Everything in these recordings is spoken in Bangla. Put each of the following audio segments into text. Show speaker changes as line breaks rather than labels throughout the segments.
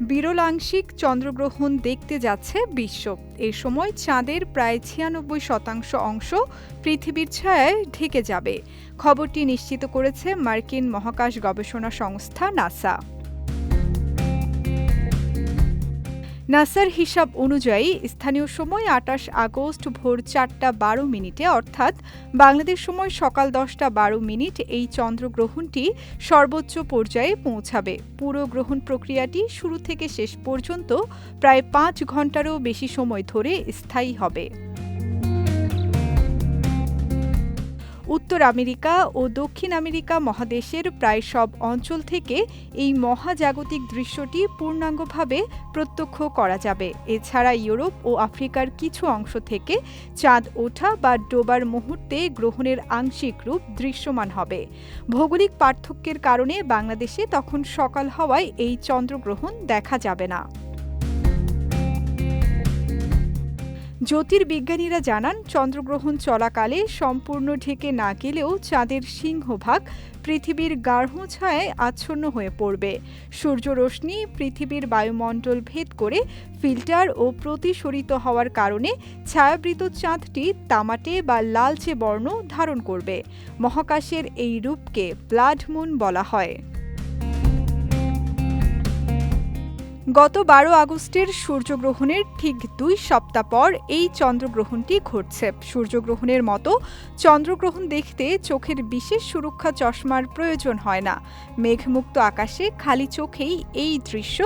বিরল আংশিক চন্দ্রগ্রহণ দেখতে যাচ্ছে বিশ্ব। এ সময় চাঁদের প্রায় ৯৬% অংশ পৃথিবীর ছায়ায় ঢেকে যাবে। খবরটি নিশ্চিত করেছে মার্কিন মহাকাশ গবেষণা সংস্থা নাসা। নাসার হিসাব অনুযায়ী স্থানীয় সময় ২৮ আগস্ট ভোর ৪:১২ অর্থাৎ বাংলাদেশ সময় সকাল ১০:১২ এই চন্দ্রগ্রহণটি সর্বোচ্চ পর্যায়ে পৌঁছাবে। পুরো গ্রহণ প্রক্রিয়াটি শুরু থেকে শেষ পর্যন্ত প্রায় ৫ ঘন্টারও বেশি সময় ধরে স্থায়ী হবে। উত্তর আমেরিকা ও দক্ষিণ আমেরিকা মহাদেশের প্রায় সব অঞ্চল থেকে এই মহাজাগতিক দৃশ্যটি পূর্ণাঙ্গভাবে প্রত্যক্ষ করা যাবে। এছাড়া ইউরোপ ও আফ্রিকার কিছু অংশ থেকে চাঁদ ওঠা বা ডোবার মুহূর্তে গ্রহণের আংশিক রূপ দৃশ্যমান হবে। ভৌগোলিক পার্থক্যের কারণে বাংলাদেশে তখন সকাল হওয়ায় এই চন্দ্রগ্রহণ দেখা যাবে না। জ্যোতির্বিজ্ঞানীরা জানান, চন্দ্রগ্রহণ চলাকালে সম্পূর্ণ ঢেকে না গেলেও চাঁদের সিংহভাগ পৃথিবীর গাঢ় ছায়ায় আচ্ছন্ন হয়ে পড়বে। সূর্যরশ্মি পৃথিবীর বায়ুমণ্ডল ভেদ করে ফিল্টার ও প্রতিসরিত হওয়ার কারণে ছায়াবৃত চাঁদটি তামাটে বা লালচে বর্ণ ধারণ করবে। মহাকাশের এই রূপকে ব্লাড মুন বলা হয়। গত ১২ আগস্টের সূর্যগ্রহণের ঠিক ২ সপ্তাহ পর এই চন্দ্রগ্রহণটি ঘটছে। সূর্যগ্রহণের মতো চন্দ্রগ্রহণ দেখতে চোখের বিশেষ সুরক্ষা চশমার প্রয়োজন হয় না। মেঘমুক্ত আকাশে খালি চোখেই এই দৃশ্য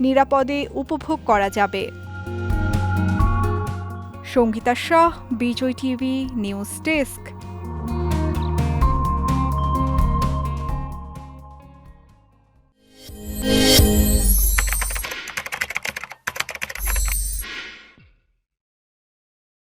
নিরাপদে উপভোগ করা যাবে। সঙ্গীতা শাহ, বিজয় টিভি নিউজ ডেস্ক।